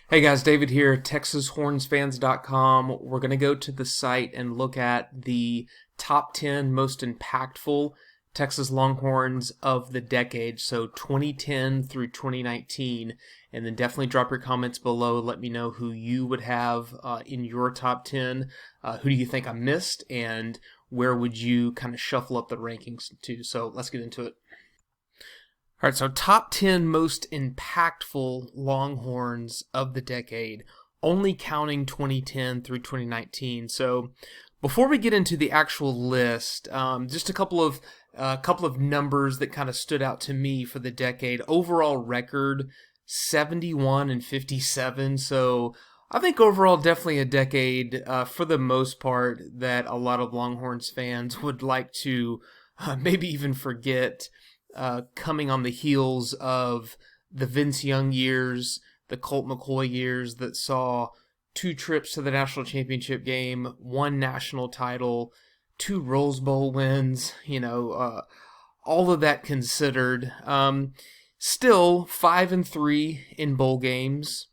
Hey guys, David here, TexasHornsFans.com. We're going to go to the site and look at the top 10 most impactful Texas Longhorns of the decade, so 2010 through 2019. And then definitely drop your comments below. Let me know who you would have in your top 10. Who do you think I missed, and where would you kind of shuffle up the rankings to? So let's get into it. All right, so top 10 most impactful Longhorns of the decade, only counting 2010 through 2019. So before we get into the actual list, just a couple of numbers that kind of stood out to me for the decade. Overall record 71 and 57. So I think overall definitely a decade for the most part that a lot of Longhorns fans would like to maybe even forget, coming on the heels of the Vince Young years, the Colt McCoy years that saw two trips to the national championship game, one national title, two Rose Bowl wins, all of that considered. Still 5-3 in bowl games,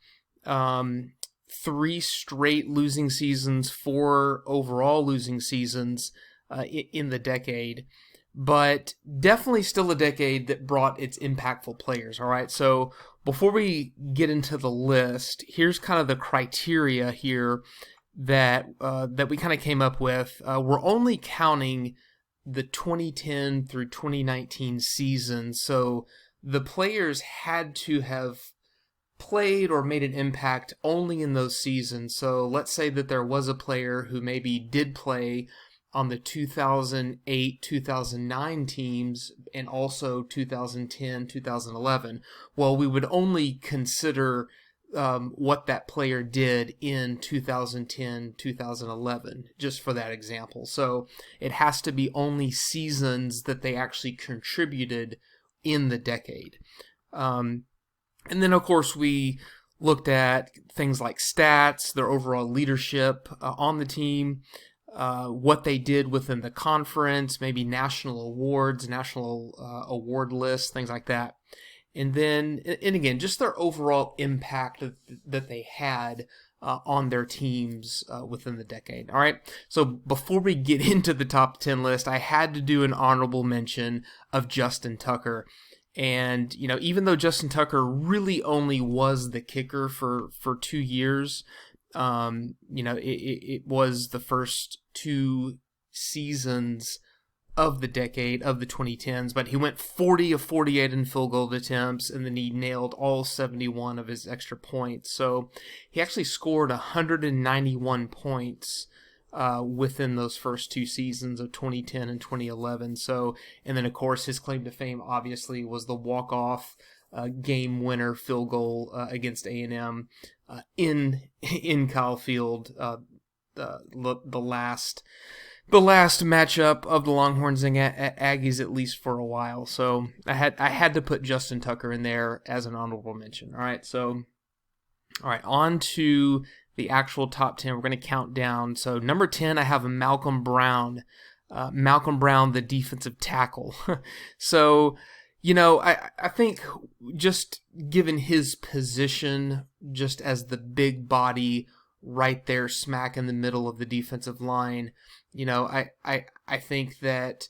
three straight losing seasons, four overall losing seasons in the decade, but definitely still a decade that brought its impactful players. All right, so before we get into the list, here's kind of the criteria here that we kind of came up with. We're only counting the 2010 through 2019 season, so the players had to have played or made an impact only in those seasons. So let's say that there was a player who maybe did play on the 2008, 2009 teams and also 2010, 2011. Well, we would only consider what that player did in 2010, 2011, just for that example. So it has to be only seasons that they actually contributed in the decade. And then, of course, we looked at things like stats, their overall leadership on the team, what they did within the conference, maybe national awards, national award lists, things like that. And then, and again, just their overall impact that they had on their teams within the decade. All right. So before we get into the top 10 list, I had to do an honorable mention of Justin Tucker. And, even though Justin Tucker really only was the kicker for 2 years, it was the first two seasons of the decade, of the 2010s, but he went 40 of 48 in field goal attempts, and then he nailed all 71 of his extra points. So he actually scored 191 points within those first two seasons of 2010 and 2011. So, and then of course his claim to fame obviously was the walk-off game winner field goal against A&M in Kyle Field, the last matchup of the Longhorns and Aggies, at least for a while. So I had to put Justin Tucker in there as an honorable mention. All right, on to the actual top 10. We're going to count down. So number 10, I have Malcolm Brown. Malcolm Brown, the defensive tackle. So, I think just given his position, just as the big body right there smack in the middle of the defensive line, I think that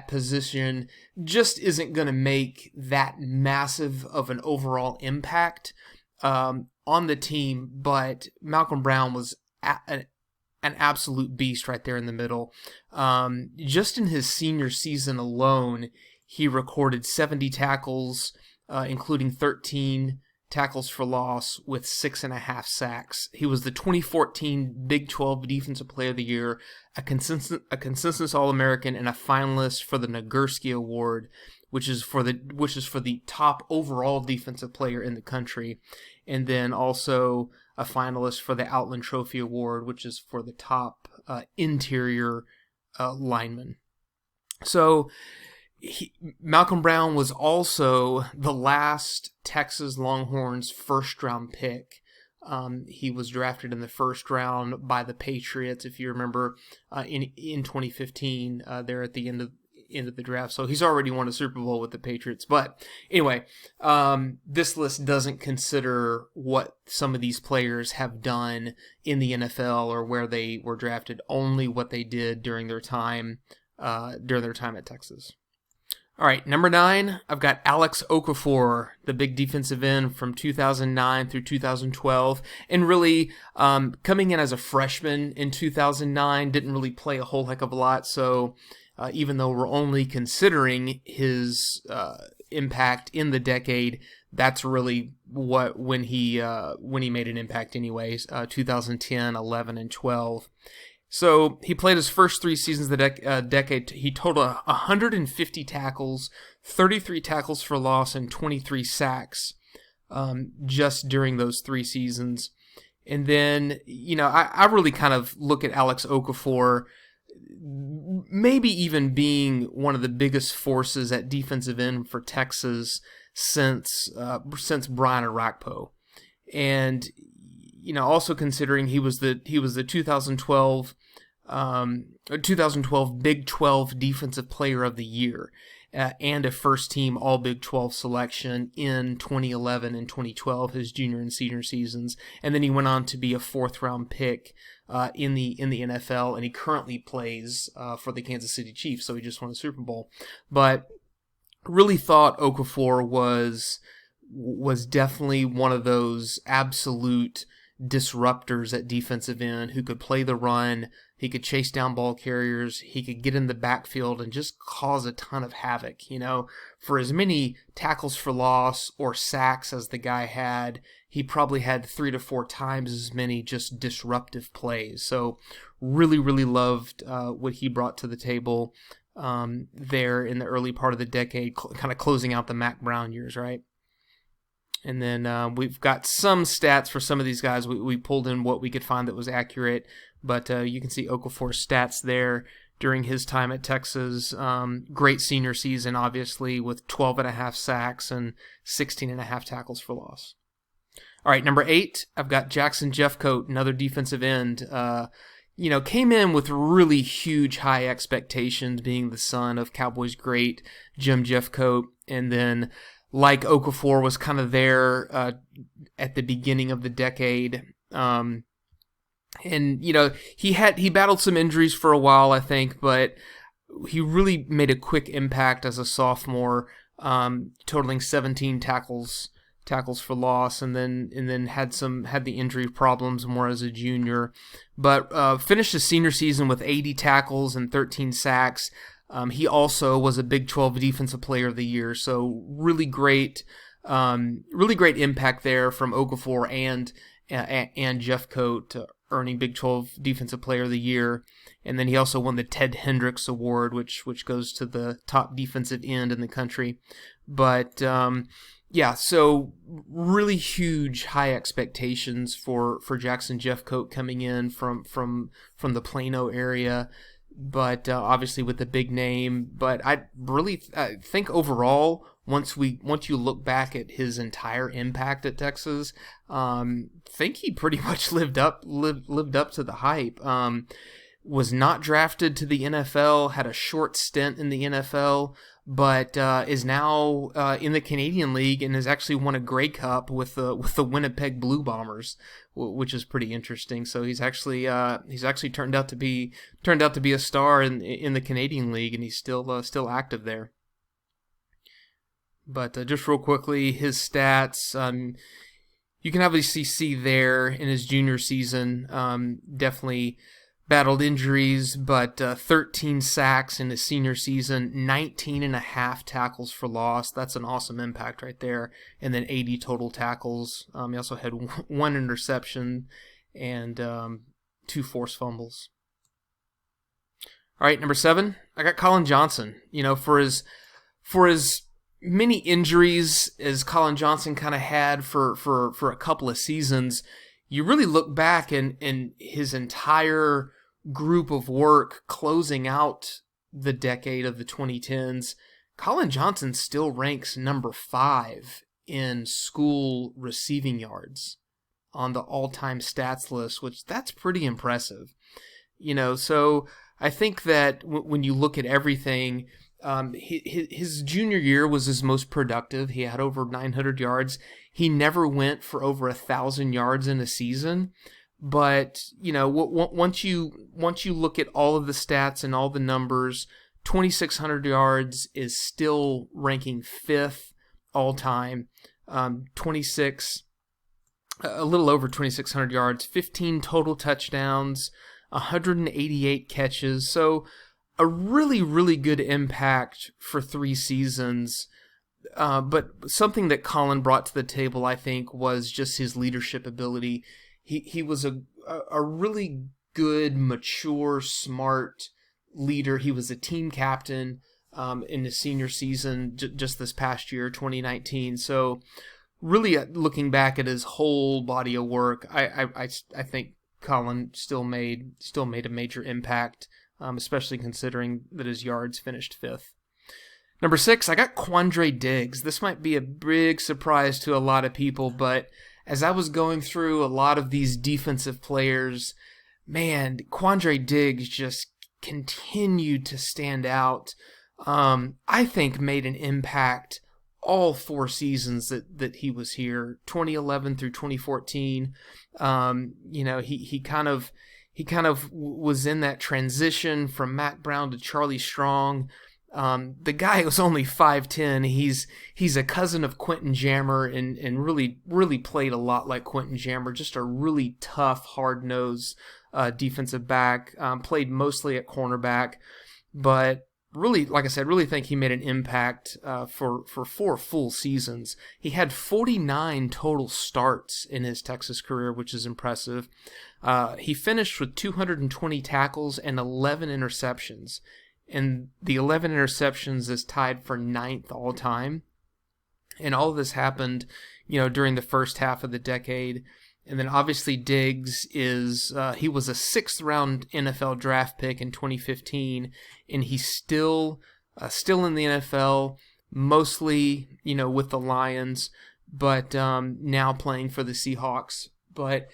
position just isn't going to make that massive of an overall impact on the team, but Malcolm Brown was an absolute beast right there in the middle. Just in his senior season alone, he recorded 70 tackles, including 13 tackles for loss with 6.5 sacks. He was the 2014 Big 12 Defensive Player of the Year, a consensus All-American, and a finalist for the Nagurski Award, which is for the top overall defensive player in the country, and then also a finalist for the Outland Trophy Award, which is for the top interior lineman. So Malcolm Brown was also the last Texas Longhorns first-round pick. He was drafted in the first round by the Patriots, if you remember, in 2015. There at the end into the draft. So he's already won a Super Bowl with the Patriots. But anyway, this list doesn't consider what some of these players have done in the NFL or where they were drafted, only what they did during their time at Texas. All right, number 9, I've got Alex Okafor, the big defensive end from 2009 through 2012, and really coming in as a freshman in 2009, didn't really play a whole heck of a lot, so even though we're only considering his impact in the decade, that's really when he made an impact anyways, 2010, 11, and 12. So he played his first 3 seasons of the decade. He totaled 150 tackles, 33 tackles for loss, and 23 sacks just during those 3 seasons. And then, I really kind of look at Alex Okafor maybe even being one of the biggest forces at defensive end for Texas since Brian Orakpo. And also considering he was the 2012 Big 12 Defensive Player of the Year and a first-team All Big 12 selection in 2011 and 2012, his junior and senior seasons, and then he went on to be a 4th-round pick in the NFL, and he currently plays for the Kansas City Chiefs, so he just won a Super Bowl. But really thought Okafor was definitely one of those absolute disruptors at defensive end who could play the run, he could chase down ball carriers, he could get in the backfield and just cause a ton of havoc. For as many tackles for loss or sacks as the guy had, he probably had 3 to 4 times as many just disruptive plays. So really, really loved what he brought to the table there in the early part of the decade, kind of closing out the Mac Brown years, right? And then we've got some stats for some of these guys. We pulled in what we could find that was accurate, but you can see Okafor's stats there during his time at Texas. Great senior season, obviously, with 12.5 sacks and 16.5 tackles for loss. All right, number 8, I've got Jaxon Jeffcoat, another defensive end. Came in with really huge high expectations, being the son of Cowboys great Jim Jeffcoat, and then like Okafor was kind of there at the beginning of the decade. And he battled some injuries for a while, I think, but he really made a quick impact as a sophomore, totaling 17 tackles for loss, and then had the injury problems more as a junior, but finished his senior season with 80 tackles and 13 sacks. He also was a Big 12 Defensive Player of the Year, so really great impact there from Okafor and Jeffcoat, earning Big 12 Defensive Player of the Year. And then he also won the Ted Hendricks Award, which goes to the top defensive end in the country. But so really huge high expectations for Jaxon Jeffcoat coming in from the Plano area. But obviously with a big name. But I really think overall, once you look back at his entire impact at Texas, think he pretty much lived up to the hype. Was not drafted to the NFL, had a short stint in the NFL, but is now in the Canadian League and has actually won a Grey Cup with the Winnipeg Blue Bombers, which is pretty interesting. So he's actually turned out to be a star in the Canadian League, and he's still active there. But just real quickly, his stats. You can obviously see there in his junior season, definitely battled injuries, but 13 sacks in his senior season, 19.5 tackles for loss. That's an awesome impact right there. And then 80 total tackles. He also had 1 interception and 2 forced fumbles. All right, number 7, I got Colin Johnson. For his many injuries as Colin Johnson kind of had for a couple of seasons, you really look back and his entire group of work closing out the decade of the 2010s, Colin Johnson still ranks number 5 in school receiving yards on the all-time stats list, which that's pretty impressive. So I think that when you look at everything, His junior year was his most productive. He had over 900 yards. He never went for over 1,000 yards in a season. But, once you look at all of the stats and all the numbers, 2,600 yards is still ranking 5th all time. 26, a little over 2,600 yards, 15 total touchdowns, 188 catches. So a really, really good impact for 3 seasons. But something that Colin brought to the table, I think, was just his leadership ability. He was a really good, mature, smart leader. He was a team captain in his senior season just this past year, 2019. So really looking back at his whole body of work, I think Colin still made a major impact, especially considering that his yards finished 5th. Number 6, I got Quandre Diggs. This might be a big surprise to a lot of people, but as I was going through a lot of these defensive players, man, Quandre Diggs just continued to stand out. I think made an impact all 4 seasons that he was here, 2011 through 2014. He kind of was in that transition from Mac Brown to Charlie Strong. The guy was only 5'10". He's a cousin of Quentin Jammer and really played a lot like Quentin Jammer. Just a really tough, hard-nosed defensive back. Played mostly at cornerback, but really, like I said, really think he made an impact for 4 full seasons. He had 49 total starts in his Texas career, which is impressive. He finished with 220 tackles and 11 interceptions. And the 11 interceptions is tied for 9th all time. And all of this happened, during the first half of the decade. And then obviously Diggs he was a 6th round NFL draft pick in 2015, and he's still in the NFL, mostly, with the Lions, but now playing for the Seahawks. But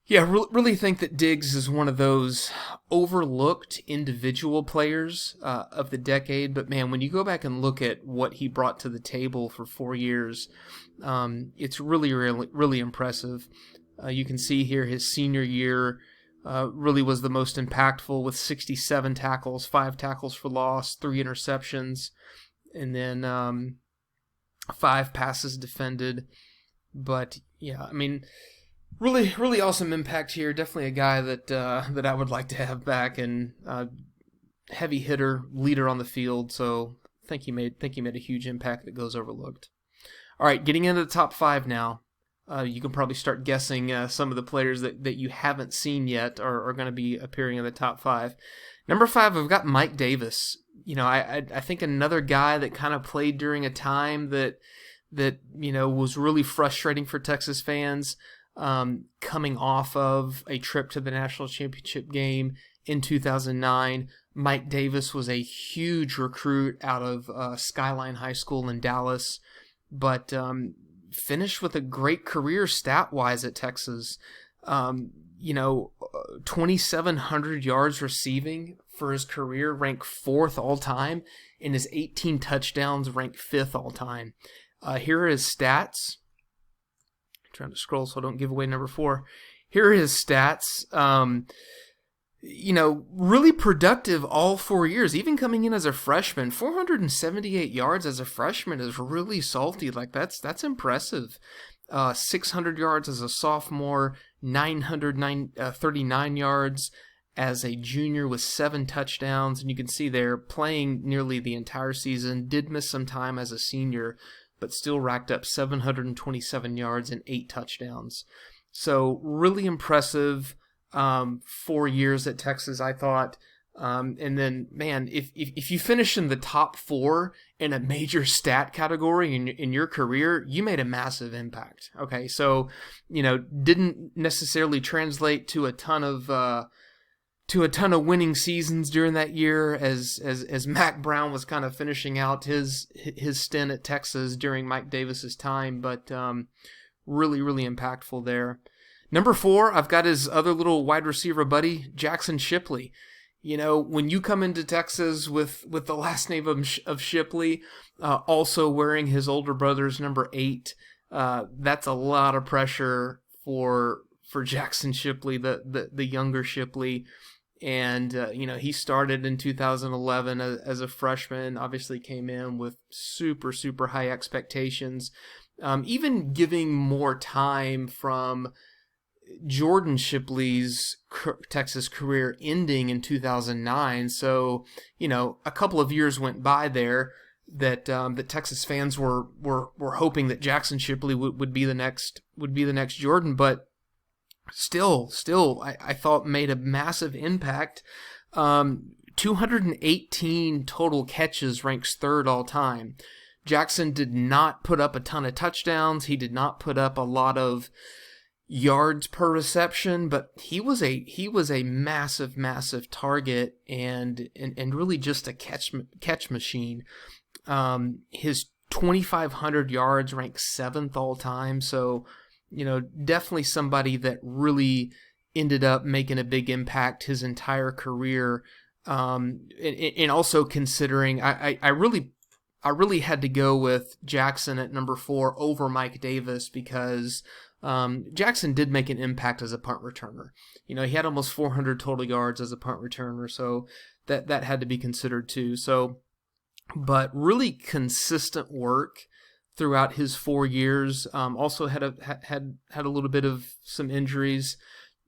yeah, really think that Diggs is one of those overlooked individual players of the decade. But man, when you go back and look at what he brought to the table for 4 years, it's really, really, really impressive. You can see here his senior year really was the most impactful with 67 tackles, 5 tackles for loss, 3 interceptions, and then 5 passes defended. But yeah, I mean, really, really awesome impact here. Definitely a guy that I would like to have back, and heavy hitter, leader on the field. So I think he made a huge impact that goes overlooked. All right, getting into the top 5 now. You can probably start guessing some of the players that you haven't seen yet are going to be appearing in the top 5. Number 5, I've got Mike Davis. I think another guy that kind of played during a time that was really frustrating for Texas fans. Coming off of a trip to the national championship game in 2009, Mike Davis was a huge recruit out of Skyline High School in Dallas, but finished with a great career stat-wise at Texas. 2,700 yards receiving for his career, ranked 4th all-time, and his 18 touchdowns ranked 5th all-time. Here are his stats. I'm trying to scroll so I don't give away number 4. Here are his stats. Really productive all 4 years, even coming in as a freshman. 478 yards as a freshman is really salty. Like, that's impressive. 600 yards as a sophomore, 939 yards as a junior with 7 touchdowns. And you can see there, playing nearly the entire season, did miss some time as a senior, but still racked up 727 yards and 8 touchdowns. So really impressive 4 years at Texas, I thought. And then, man, if you finish in the top 4 in a major stat category in your career, you made a massive impact. Okay, so didn't necessarily translate to a ton of winning seasons during that year, as Mac Brown was kind of finishing out his stint at Texas during Mike Davis's time, but really, really impactful there. Number 4, I've got his other little wide receiver buddy, Jaxon Shipley. when you come into Texas with the last name of Shipley, also wearing his older brother's number 8, that's a lot of pressure for Jaxon Shipley, the younger Shipley. And, he started in 2011 as a freshman, obviously came in with super, super high expectations, even giving more time from Jordan Shipley's Texas career ending in 2009. So, a couple of years went by there that Texas fans were hoping that Jaxon Shipley would be the next Jordan, but still I thought made a massive impact. 218 total catches, ranks 3rd all time. Jaxon did not put up a ton of touchdowns. He did not put up a lot of yards per reception, but he was a massive target and really just a catch machine. His 2,500 yards ranks 7th all time, so definitely somebody that really ended up making a big impact his entire career. And also considering, I really had to go with Jaxon at number 4 over Mike Davis because Jaxon did make an impact as a punt returner. He had almost 400 total yards as a punt returner, so that had to be considered too. So, but really consistent work throughout his 4 years. Also had a little bit of some injuries,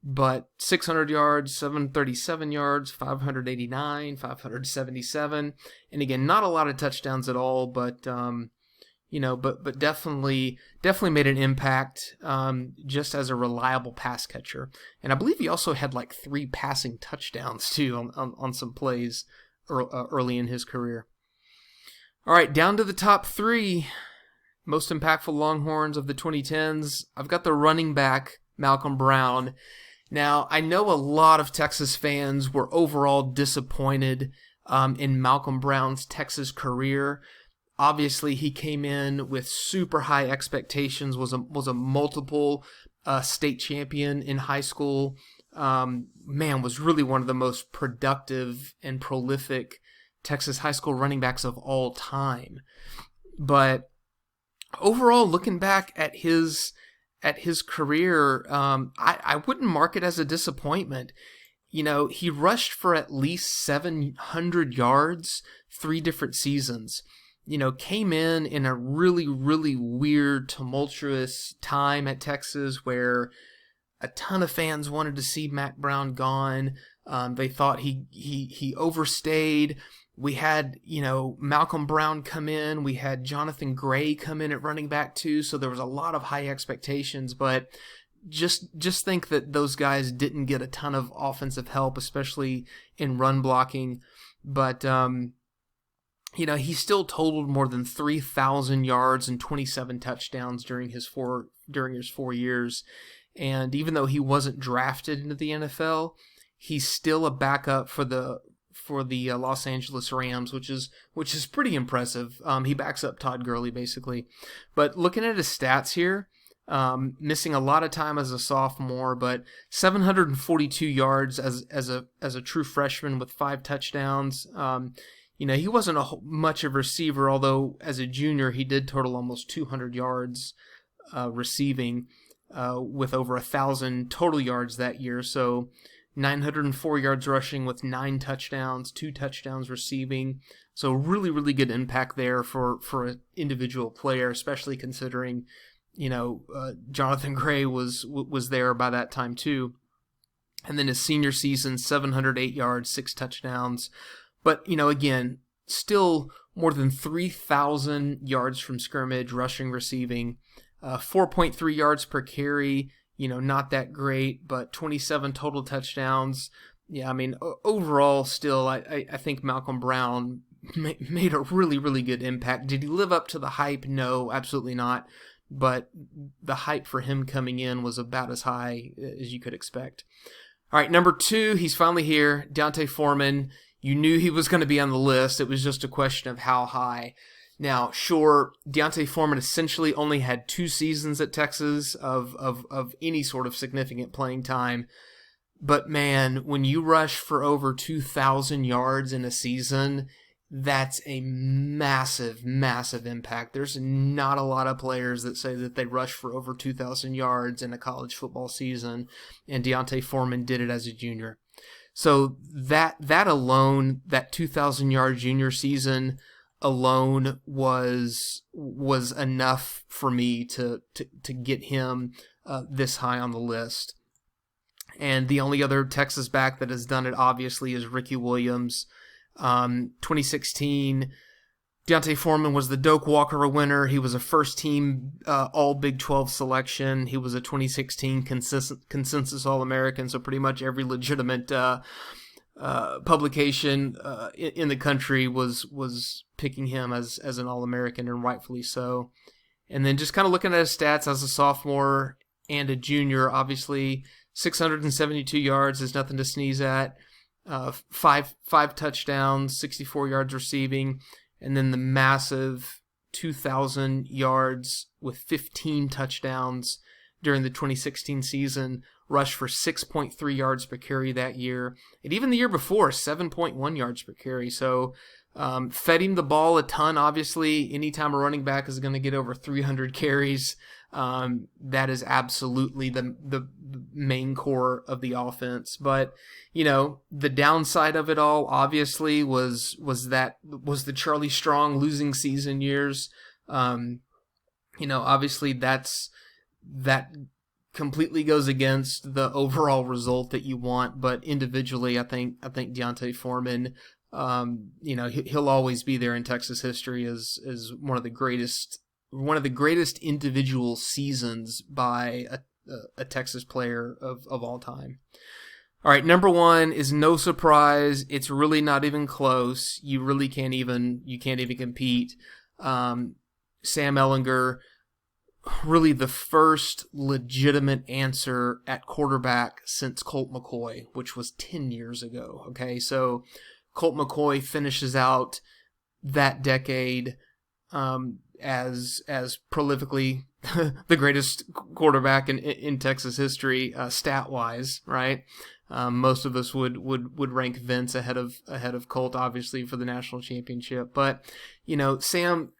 but 600 yards, 737 yards, 589, 577, and again, not a lot of touchdowns at all, but but definitely made an impact just as a reliable pass catcher. And I believe he also had like 3 passing touchdowns too on some plays early in his career. All right, down to the top 3 most impactful Longhorns of the 2010s. I've got the running back, Malcolm Brown. Now, I know a lot of Texas fans were overall disappointed in Malcolm Brown's Texas career. Obviously, he came in with super high expectations, was a multiple state champion in high school. Was really one of the most productive and prolific Texas high school running backs of all time. But overall, looking back at his career, I wouldn't mark it as a disappointment. He rushed for at least 700 yards 3 different seasons. Came in a really, really weird, tumultuous time at Texas where a ton of fans wanted to see Mac Brown gone. They thought he overstayed. We had, Malcolm Brown come in. We had Jonathan Gray come in at running back too. So there was a lot of high expectations, but just think that those guys didn't get a ton of offensive help, especially in run blocking. But, he still totaled more than 3,000 yards and 27 touchdowns during his 4 years. And even though he wasn't drafted into the NFL, he's still a backup for the Los Angeles Rams, which is pretty impressive. He backs up Todd Gurley basically. But looking at his stats here, missing a lot of time as a sophomore, but 742 yards as a true freshman with 5 touchdowns. He wasn't much of a receiver, although as a junior he did total almost 200 yards receiving, with over 1,000 total yards that year. So 904 yards rushing with 9 touchdowns, 2 touchdowns receiving. So really, really good impact there for an individual player, especially considering, Jonathan Gray was there by that time too. And then his senior season, 708 yards, 6 touchdowns. But, again, still more than 3,000 yards from scrimmage, rushing, receiving, 4.3 yards per carry, not that great, but 27 total touchdowns. Yeah, overall, still, I think Malcolm Brown made a really, really good impact. Did he live up to the hype? No, absolutely not. But the hype for him coming in was about as high as you could expect. All right, number 2, he's finally here, D'Onta Foreman. You knew he was going to be on the list. It was just a question of how high. Now, sure, D'Onta Foreman essentially only had 2 seasons at Texas of any sort of significant playing time, But man, when you rush for over 2,000 yards in a season, that's a massive, massive impact. There's not a lot of players that say that they rush for over 2,000 yards in a college football season, and D'Onta Foreman did it as a junior. So that alone, that 2,000-yard junior season alone was enough for me to get him this high on the list. And the only other Texas back that has done it, obviously, is Ricky Williams. 2016, D'Onta Foreman was the Doak Walker winner. He was a first-team All Big 12 selection. He was a 2016 consensus All-American, so pretty much every legitimate publication in the country was picking him as an All-American, and rightfully so. And then just kind of looking at his stats as a sophomore and a junior, obviously 672 yards is nothing to sneeze at. Five touchdowns, 64 yards receiving, and then the massive 2,000 yards with 15 touchdowns during the 2016 season. Rushed for 6.3 yards per carry that year, and even the year before, 7.1 yards per carry. So fed him the ball a ton. Obviously, anytime a running back is going to get over 300 carries, that is absolutely the main core of the offense. But the downside of it all, obviously, was the Charlie Strong losing season years. Obviously that completely goes against the overall result that you want. But individually, I think D'Onta Foreman, he'll always be there in Texas history as one of the greatest individual seasons by a Texas player of all time. All right, number one is no surprise. It's really not even close. You really can't even compete. Sam Ehlinger, really the first legitimate answer at quarterback since Colt McCoy, which was 10 years ago. Okay, so Colt McCoy finishes out that decade as prolifically the greatest quarterback in Texas history, stat-wise, right? Most of us would rank Vince ahead of Colt, obviously, for the national championship. But Sam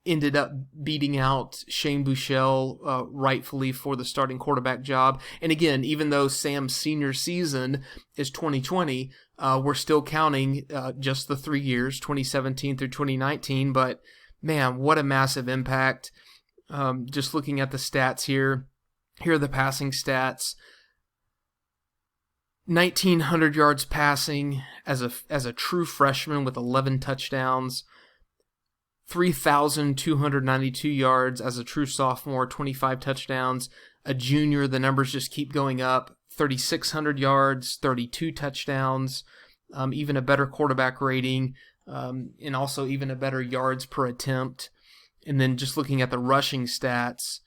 ended up beating out Shane Buechele rightfully for the starting quarterback job. And again, even though Sam's senior season is 2020, we're still counting just the 3 years, 2017 through 2019. But man, what a massive impact. Just looking at the stats here are the passing stats. 1,900 yards passing as a true freshman with 11 touchdowns. 3,292 yards as a true sophomore, 25 touchdowns. A junior, the numbers just keep going up. 3,600 yards, 32 touchdowns, even a better quarterback rating, and also even a better yards per attempt. And then just looking at the rushing stats,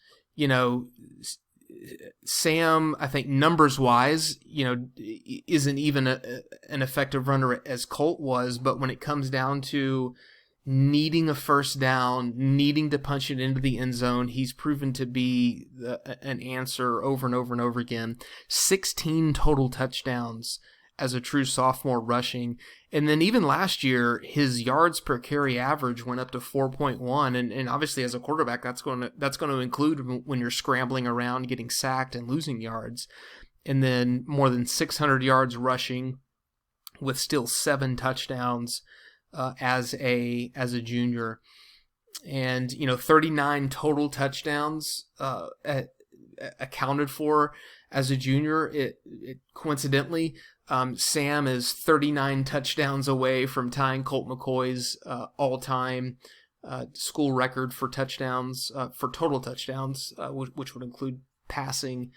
Sam, I think numbers-wise, isn't even an effective runner as Colt was, but when it comes down to needing a first down, needing to punch it into the end zone, he's proven to be an answer over and over and over again. 16 total touchdowns as a true sophomore rushing. And then even last year, his yards per carry average went up to 4.1. And obviously as a quarterback, that's going to include when you're scrambling around, getting sacked and losing yards. And then more than 600 yards rushing with still 7 touchdowns as a junior, and 39 total touchdowns accounted for as a junior. It coincidentally, Sam is 39 touchdowns away from tying Colt McCoy's all-time school record for touchdowns, for total touchdowns, which would include passing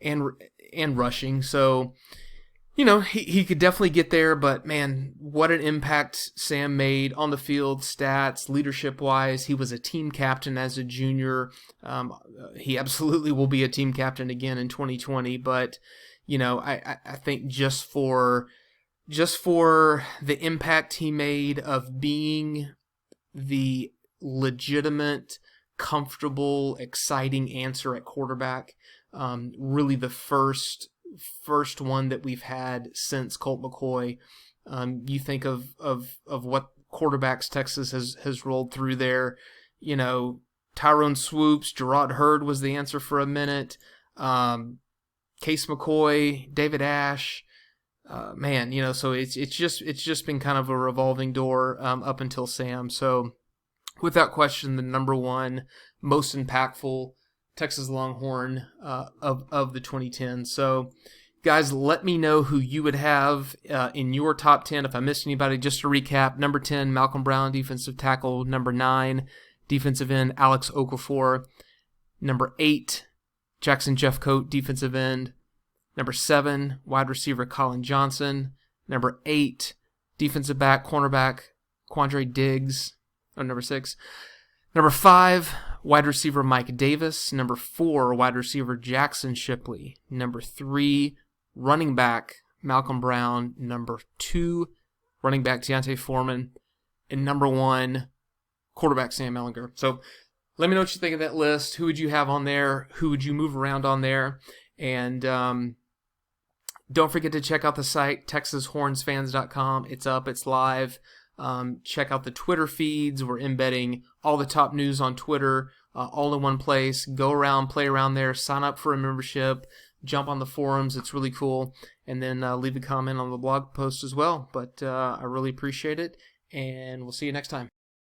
and rushing. So he could definitely get there, but man, what an impact Sam made on the field, stats, leadership-wise. He was a team captain as a junior. He absolutely will be a team captain again in 2020, but I think just for the impact he made of being the legitimate, comfortable, exciting answer at quarterback, really the first first one that we've had since Colt McCoy. You think of what quarterbacks Texas has rolled through there. You know, Tyrone Swoops, Gerard Hurd was the answer for a minute. Case McCoy, David Ash. Man, you know, so it's just been kind of a revolving door up until Sam. So without question, the number one most impactful Texas Longhorn of the 2010s. So guys, let me know who you would have in your top 10. If I missed anybody, just to recap: number 10, Malcolm Brown, defensive tackle; number 9, defensive end, Alex Okafor; number 8, Jaxon Jeffcoat, defensive end; number 7, wide receiver Colin Johnson; number 8, defensive back, cornerback Quandre Diggs; or number 6. Number 5, wide receiver Mike Davis; number 4, wide receiver Jaxon Shipley; number 3, running back Malcolm Brown; number 2, running back Deontay Foreman; and number 1, quarterback Sam Ehlinger. So let me know what you think of that list. Who would you have on there? Who would you move around on there? And don't forget to check out the site, TexasHornsFans.com. It's up, it's live. Check out the Twitter feeds. We're embedding all the top news on Twitter all in one place. Go around, play around there, sign up for a membership, jump on the forums. It's really cool. And then leave a comment on the blog post as well. But I really appreciate it, and we'll see you next time.